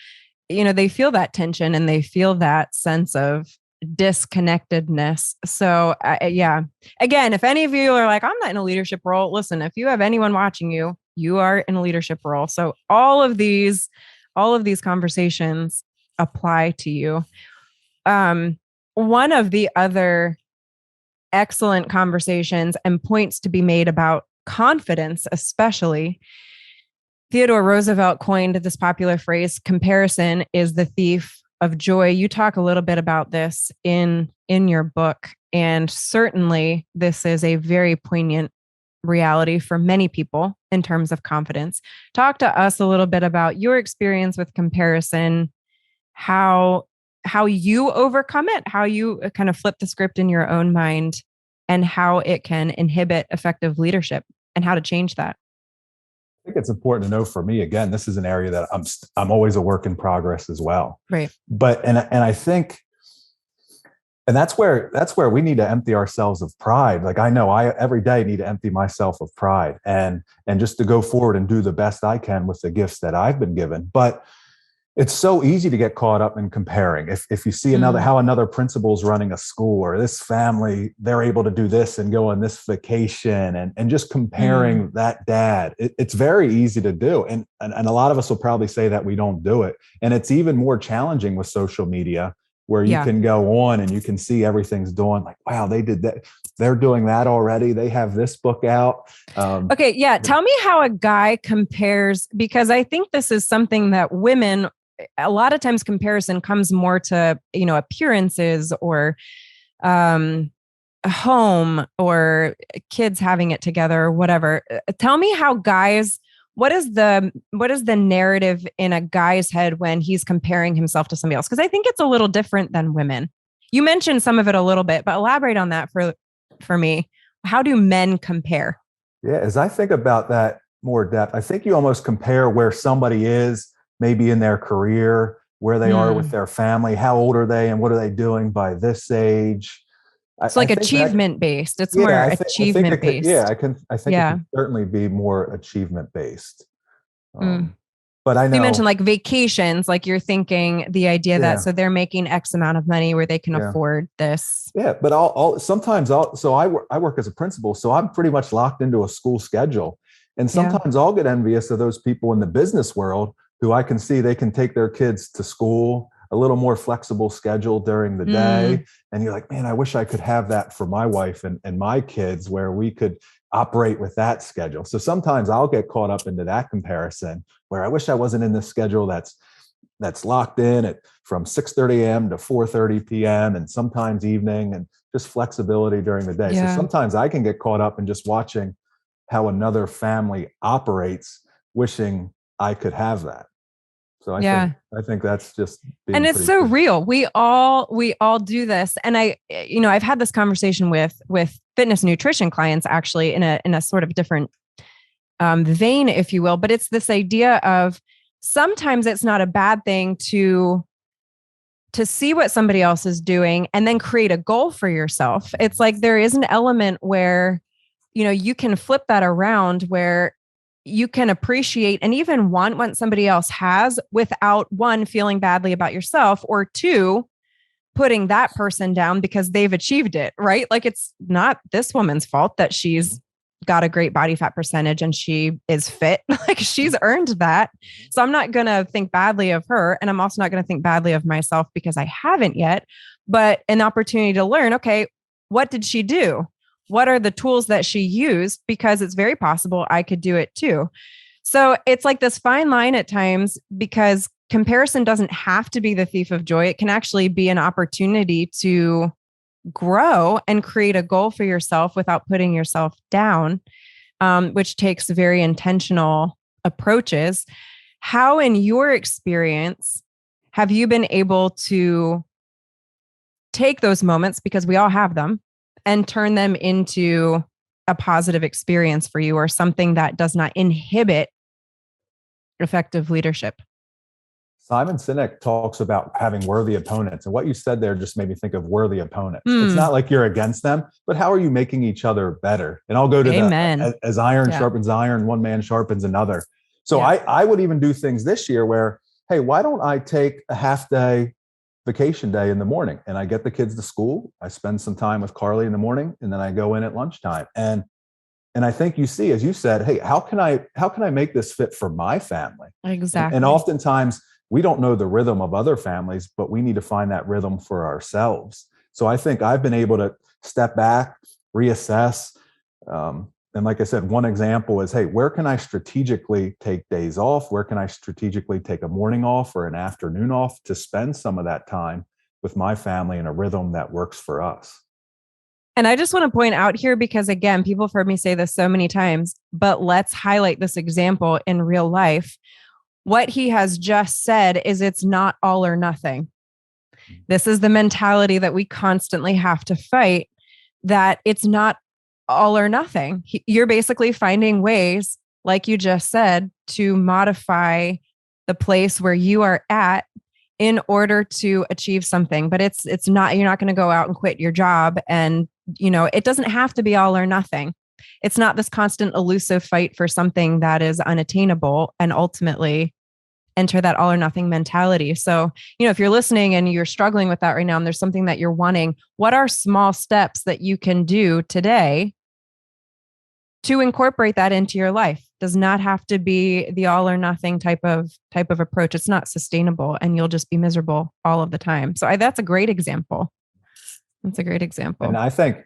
they feel that tension and they feel that sense of disconnectedness. So again, if any of you are like, I'm not in a leadership role, listen, if you have anyone watching you, you are in a leadership role. So all of these conversations apply to you. one of the other excellent conversations and points to be made about confidence, especially, Theodore Roosevelt coined this popular phrase, comparison is the thief of joy. You talk a little bit about this in your book, and certainly this is a very poignant reality for many people in terms of confidence. Talk to us a little bit about your experience with comparison, how you overcome it, how you kind of flip the script in your own mind, and how it can inhibit effective leadership and how to change that. I think it's important to know for me, again, this is an area that I'm always a work in progress as well. Right. But, and I think, and that's where we need to empty ourselves of pride. Like I know I every day need to empty myself of pride and just to go forward and do the best I can with the gifts that I've been given. But it's so easy to get caught up in comparing. If you see how another principal's running a school, or this family, they're able to do this and go on this vacation, and just comparing that dad, it's very easy to do. And a lot of us will probably say that we don't do it. And it's even more challenging with social media, where you can go on and you can see everything's doing, like, wow, they did that. They're doing that already. They have this book out. Okay. Yeah. Tell me how a guy compares, because I think this is something that women, a lot of times comparison comes more to, appearances or a home or kids having it together or whatever. Tell me how guys, what is the narrative in a guy's head when he's comparing himself to somebody else? Because I think it's a little different than women. You mentioned some of it a little bit, but elaborate on that for me. How do men compare? Yeah, as I think about that more depth, I think you almost compare where somebody is, maybe in their career, where they are with their family, how old are they, and what are they doing by this age. It's like achievement based. It's more achievement based. I think it can certainly be more achievement based. But I know you mentioned like vacations, like you're thinking the idea that so they're making X amount of money where they can afford this. Yeah, but so I work as a principal, so I'm pretty much locked into a school schedule, and sometimes I'll get envious of those people in the business world who I can see they can take their kids to school, a little more flexible schedule during the day. And you're like, man, I wish I could have that for my wife and my kids, where we could operate with that schedule. So sometimes I'll get caught up into that comparison, where I wish I wasn't in this schedule that's locked in from 6:30 a.m. to 4:30 p.m. and sometimes evening, and just flexibility during the day. So sometimes I can get caught up in just watching how another family operates, wishing I could have that. So I think that's just, and it's so real. We all do this. And I've had this conversation with fitness nutrition clients, actually, in a sort of different vein, if you will. But it's this idea of sometimes it's not a bad thing to see what somebody else is doing and then create a goal for yourself. It's like there is an element where, you can flip that around, where you can appreciate and even want what somebody else has without, one, feeling badly about yourself, or two, putting that person down because they've achieved it, right? Like it's not this woman's fault that she's got a great body fat percentage and she is fit. Like she's earned that. So I'm not going to think badly of her. And I'm also not going to think badly of myself because I haven't yet, but an opportunity to learn, okay, what did she do? What are the tools that she used? Because it's very possible I could do it too. So it's like this fine line at times, because comparison doesn't have to be the thief of joy. It can actually be an opportunity to grow and create a goal for yourself without putting yourself down, which takes very intentional approaches. How, in your experience, have you been able to take those moments, because we all have them, and turn them into a positive experience for you, or something that does not inhibit effective leadership? Simon Sinek talks about having worthy opponents. And what you said there just made me think of worthy opponents. It's not like you're against them, but how are you making each other better? And I'll go to as iron sharpens iron, one man sharpens another. So I would even do things this year where, hey, why don't I take a half day vacation day in the morning, and I get the kids to school. I spend some time with Carly in the morning, and then I go in at lunchtime. And I think you see, as you said, hey, how can I make this fit for my family? Exactly. And oftentimes we don't know the rhythm of other families, but we need to find that rhythm for ourselves. So I think I've been able to step back, reassess. And like I said, one example is, hey, where can I strategically take days off? Where can I strategically take a morning off or an afternoon off to spend some of that time with my family in a rhythm that works for us? And I just want to point out here, because again, people have heard me say this so many times, but let's highlight this example in real life. What he has just said is it's not all or nothing. This is the mentality that we constantly have to fight, that it's not all or nothing. You're basically finding ways, like you just said, to modify the place where you are at in order to achieve something. But it's not, you're not going to go out and quit your job. And, it doesn't have to be all or nothing. It's not this constant elusive fight for something that is unattainable and ultimately enter that all or nothing mentality. So, if you're listening and you're struggling with that right now, and there's something that you're wanting, what are small steps that you can do today to incorporate that into your life? Does not have to be the all or nothing type of approach. It's not sustainable, and you'll just be miserable all of the time. So that's a great example. That's a great example. And I think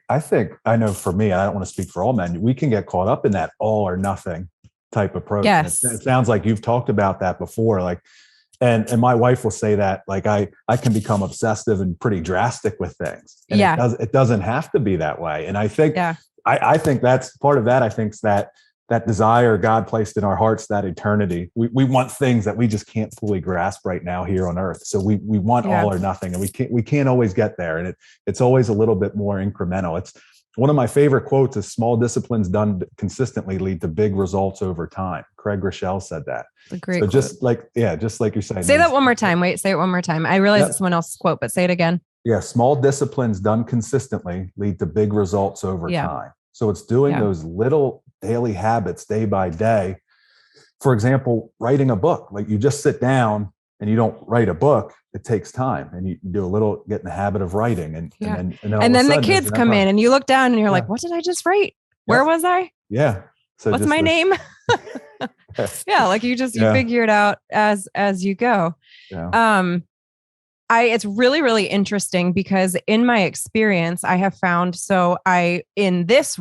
I know for me, I don't want to speak for all men, we can get caught up in that all or nothing type approach. Yes. It sounds like you've talked about that before. And my wife will say that, I can become obsessive and pretty drastic with things. And it doesn't have to be that way. And I think, I think that's part of that. I think that desire God placed in our hearts, that eternity, we want things that we just can't fully grasp right now here on earth. So we want all or nothing, and we can't always get there. And it's always a little bit more incremental. It's one of my favorite quotes is, small disciplines done consistently lead to big results over time. Craig Rochelle said that. A great so quote. just like you're saying. Say that one more time. Wait, say it one more time. I realize it's someone else's quote, but say it again. Yeah. Small disciplines done consistently lead to big results over time. So it's doing those little daily habits day by day. For example, writing a book. Like, you just sit down and you don't write a book. It takes time, and you do get in the habit of writing, and then the kids come in and you look down and you're like, what did I just write? Where was I? Yeah. So what's my name? Like you figure it out as you go. Yeah. It's really, really interesting, because in my experience, I have found, in this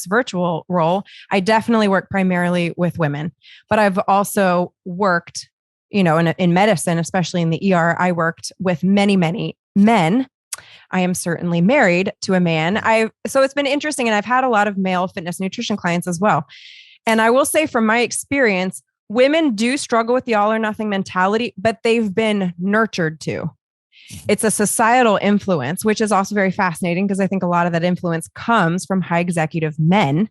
virtual role, I definitely work primarily with women, but I've also worked, in medicine, especially in the ER, I worked with many, many men. I am certainly married to a man. So it's been interesting. And I've had a lot of male fitness nutrition clients as well. And I will say, from my experience, women do struggle with the all or nothing mentality, but they've been nurtured to. It's a societal influence, which is also very fascinating, because I think a lot of that influence comes from high executive men.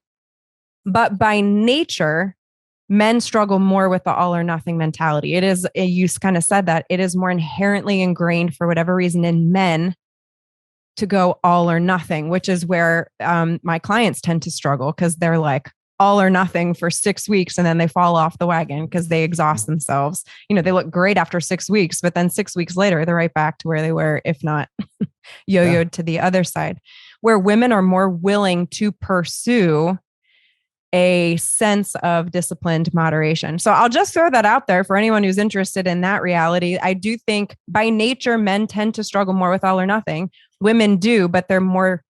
But by nature, men struggle more with the all or nothing mentality. You kind of said that, it is more inherently ingrained, for whatever reason, in men to go all or nothing, which is where my clients tend to struggle, because they're like all or nothing for 6 weeks, and then they fall off the wagon because they exhaust themselves. They look great after 6 weeks, but then 6 weeks later, they're right back to where they were, if not yo-yoed to the other side. Where women are more willing to pursue a sense of disciplined moderation. So I'll just throw that out there for anyone who's interested in that reality. I do think by nature, men tend to struggle more with all or nothing. Women do, but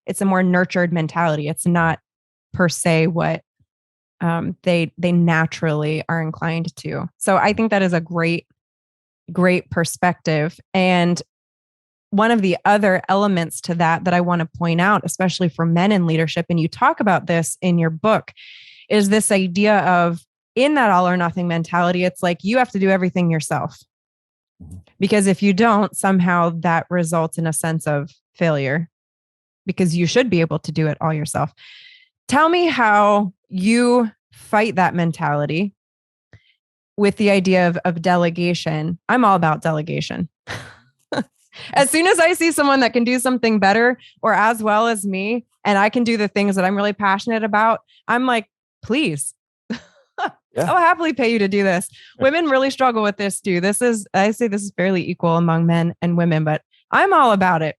it's a more nurtured mentality. It's not per se what they naturally are inclined to. So I think that is a great perspective. And one of the other elements to that I want to point out, especially for men in leadership, and you talk about this in your book, is this idea of, in that all or nothing mentality, it's like you have to do everything yourself. Because if you don't, somehow that results in a sense of failure, because you should be able to do it all yourself. Tell me how you fight that mentality with the idea of delegation. I'm all about delegation. As soon as I see someone that can do something better or as well as me, and I can do the things that I'm really passionate about, I'm like, please, I'll happily pay you to do this. Women really struggle with this too. I say this is fairly equal among men and women, but I'm all about it.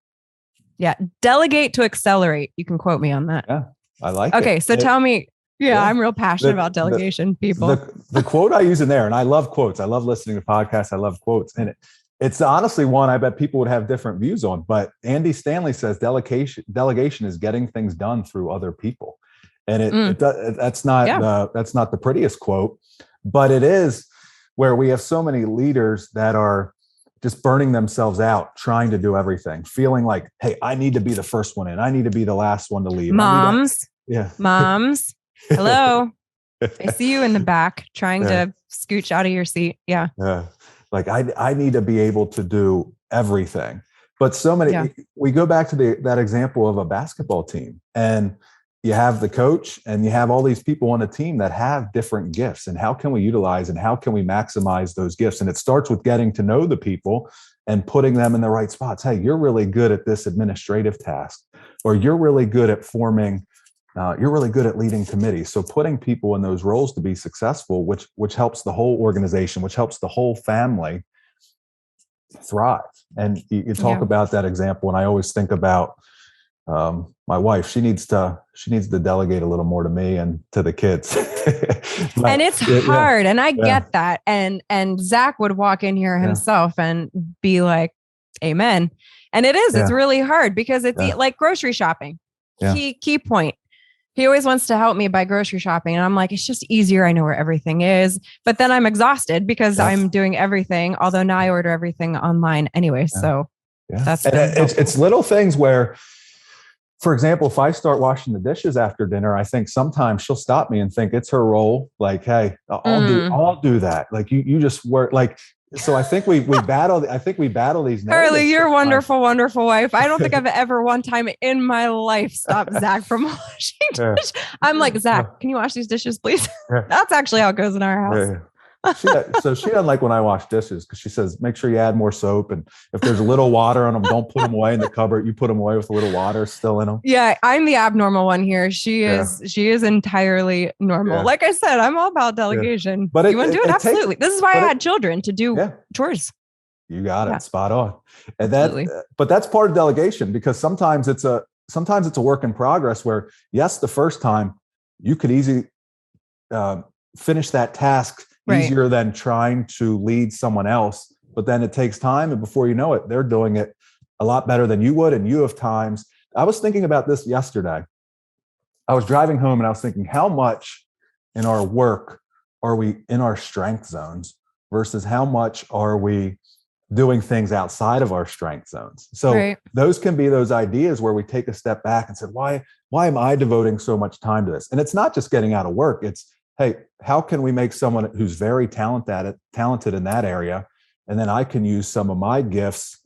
Yeah. Delegate to accelerate. You can quote me on that. Yeah. I like it. Okay. So tell me, I'm real passionate about delegation, people. The quote I use in there, and I love quotes. I love listening to podcasts. I love quotes. And It's honestly one I bet people would have different views on, but Andy Stanley says delegation is getting things done through other people. And that's not the prettiest quote, but it is where we have so many leaders that are just burning themselves out, trying to do everything, feeling like, hey, I need to be the first one in. I need to be the last one to leave. Moms. Yeah. Moms. Hello. I see you in the back trying to scooch out of your seat. Yeah. Like I need to be able to do everything. But so many, we go back to that example of a basketball team, and you have the coach and you have all these people on a team that have different gifts, and how can we utilize and how can we maximize those gifts? And it starts with getting to know the people and putting them in the right spots. Hey, you're really good at this administrative task, or you're really good at you're really good at leading committees. So putting people in those roles to be successful, which helps the whole organization, which helps the whole family thrive. And you talk about that example, and I always think about my wife. She needs to delegate a little more to me and to the kids. But, and it's hard, and I get that. And Zac would walk in here himself and be like, "Amen." And it's really hard because it's like grocery shopping. Key point. He always wants to help me buy grocery shopping. And I'm like, it's just easier. I know where everything is. But then I'm exhausted because I'm doing everything. Although now I order everything online anyway. So that's it's little things where, for example, if I start washing the dishes after dinner, I think sometimes she'll stop me and think it's her role. Like, hey, I'll do that. Like you just work like. So I think we battle these. Carly, you're a wonderful, wonderful wife. I don't think I've ever one time in my life stopped Zac from washing dishes. I'm like, Zac, can you wash these dishes, please? That's actually how it goes in our house. So she doesn't like when I wash dishes because she says, make sure you add more soap. And if there's a little water on them, don't put them away in the cupboard. You put them away with a little water still in them. Yeah, I'm the abnormal one here. She is entirely normal. Like I said, I'm all about delegation. But you want to do it? Absolutely. This is why I had children, to do chores. You got it. Spot on. And but that's part of delegation, because sometimes it's a work in progress where, yes, the first time you could easily finish that task easier than trying to lead someone else. But then it takes time, and before you know it, they're doing it a lot better than you would. And you have times. I was thinking about this yesterday. I was driving home and I was thinking, how much in our work are we in our strength zones versus how much are we doing things outside of our strength zones? So those can be those ideas where we take a step back and say, why am I devoting so much time to this? And it's not just getting out of work. It's, hey, how can we make someone who's very talented in that area, and then I can use some of my gifts,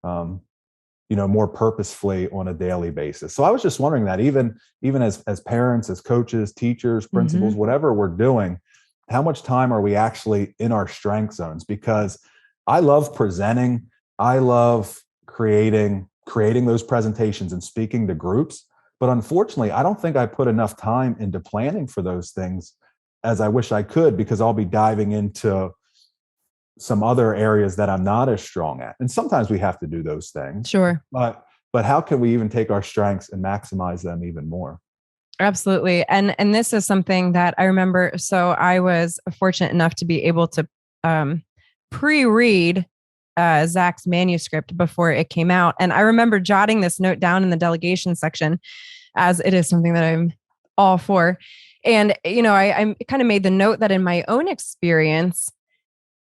more purposefully on a daily basis. So I was just wondering that even as parents, as coaches, teachers, principals, whatever we're doing, how much time are we actually in our strength zones? Because I love presenting, I love creating those presentations and speaking to groups, but unfortunately, I don't think I put enough time into planning for those things as I wish I could, because I'll be diving into some other areas that I'm not as strong at. And sometimes we have to do those things. Sure. But how can we even take our strengths and maximize them even more? Absolutely. And this is something that I remember. So I was fortunate enough to be able to pre-read Zac's manuscript before it came out. And I remember jotting this note down in the delegation section, as it is something that I'm all for. And, I kind of made the note that in my own experience,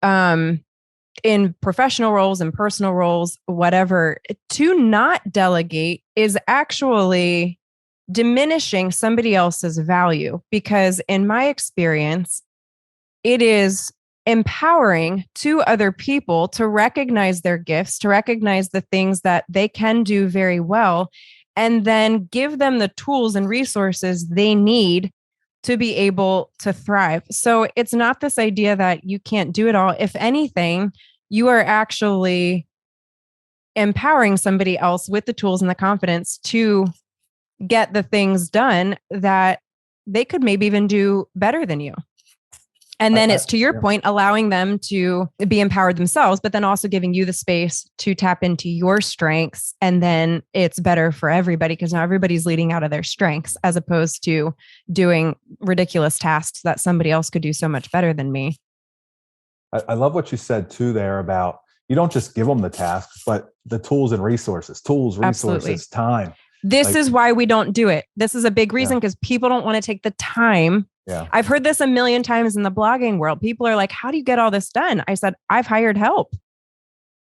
in professional roles and personal roles, whatever, to not delegate is actually diminishing somebody else's value. Because in my experience, it is empowering to other people to recognize their gifts, to recognize the things that they can do very well, and then give them the tools and resources they need to be able to thrive. So it's not this idea that you can't do it all. If anything, you are actually empowering somebody else with the tools and the confidence to get the things done that they could maybe even do better than you. And then it's, to your point, allowing them to be empowered themselves, but then also giving you the space to tap into your strengths. And then it's better for everybody, because now everybody's leading out of their strengths, as opposed to doing ridiculous tasks that somebody else could do so much better than me. I love what you said too there about you don't just give them the tasks, but the tools and resources, Absolutely. time. This is why we don't do it. This is a big reason because people don't want to take the time. Yeah. I've heard this a million times in the blogging world. People are like, how do you get all this done? I said, I've hired help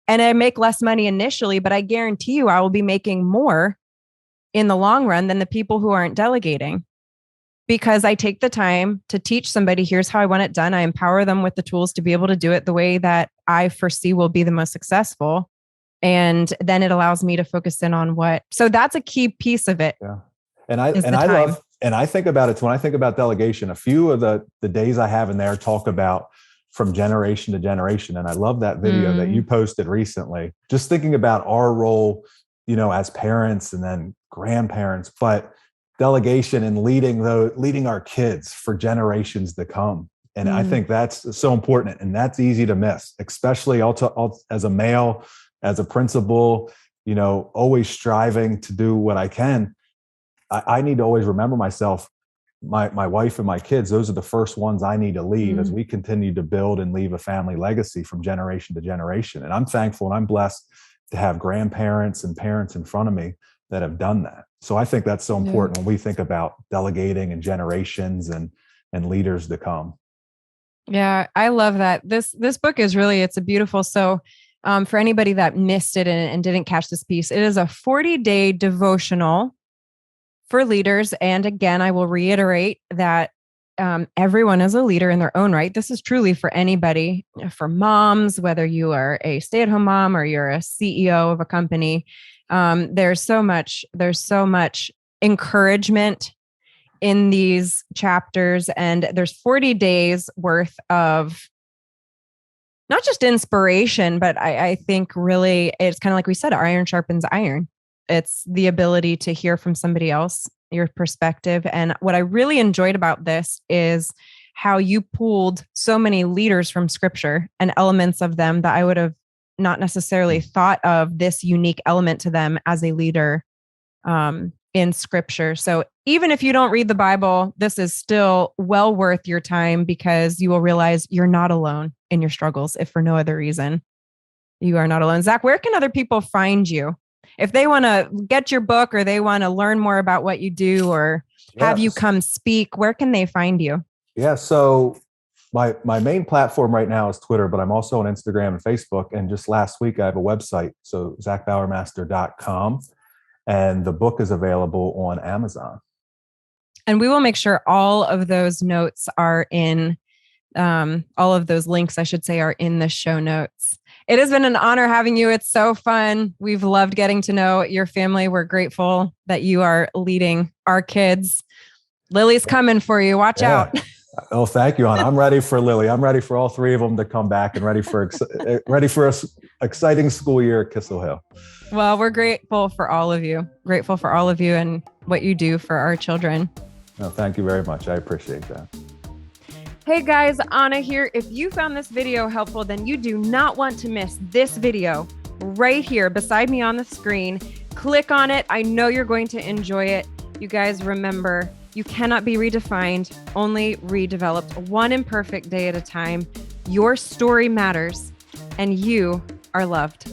and I make less money initially, but I guarantee you I will be making more in the long run than the people who aren't delegating, because I take the time to teach somebody, here's how I want it done. I empower them with the tools to be able to do it the way that I foresee will be the most successful. And then it allows me to focus in on what. So that's a key piece of it. Yeah. And I think about it when I think about delegation, a few of the days I have in there talk about from generation to generation. And I love that video that you posted recently, just thinking about our role, as parents and then grandparents, but delegation and leading our kids for generations to come. And I think that's so important, and that's easy to miss, especially as a male, as a principal, always striving to do what I can. I need to always remember myself, my wife and my kids, those are the first ones I need to leave as we continue to build and leave a family legacy from generation to generation. And I'm thankful and I'm blessed to have grandparents and parents in front of me that have done that. So I think that's so important when we think about delegating and generations and leaders to come. Yeah, I love that. This book is really, it's a beautiful. So for anybody that missed it and didn't catch this piece, it is a 40-day devotional for leaders. And again, I will reiterate that everyone is a leader in their own right. This is truly for anybody, for moms, whether you are a stay-at-home mom or you're a CEO of a company. There's so much encouragement in these chapters, and there's 40 days worth of not just inspiration, but I think really it's kind of like we said, iron sharpens iron. It's the ability to hear from somebody else, your perspective. And what I really enjoyed about this is how you pulled so many leaders from scripture and elements of them that I would have not necessarily thought of this unique element to them as a leader in scripture. So even if you don't read the Bible, this is still well worth your time, because you will realize you're not alone in your struggles, if for no other reason. You are not alone. Zac, where can other people find you? If they want to get your book or they want to learn more about what you do or have you come speak, where can they find you? Yeah. So my main platform right now is Twitter, but I'm also on Instagram and Facebook. And just last week, I have a website. So zacbauermaster.com. And the book is available on Amazon. And we will make sure all of those notes are in, all of those links, I should say, are in the show notes. It has been an honor having you. It's so fun. We've loved getting to know your family. We're grateful that you are leading our kids. Lily's coming for you. Watch out. Oh, thank you, Ahna. I'm ready for Lily. I'm ready for all three of them to come back and ready for an exciting school year at Kissel Hill. Well, we're grateful for all of you. Grateful for all of you and what you do for our children. No, thank you very much. I appreciate that. Hey guys, Ahna here. If you found this video helpful, then you do not want to miss this video right here beside me on the screen. Click on it. I know you're going to enjoy it. You guys remember, you cannot be redefined, only redeveloped, one imperfect day at a time. Your story matters, and you are loved.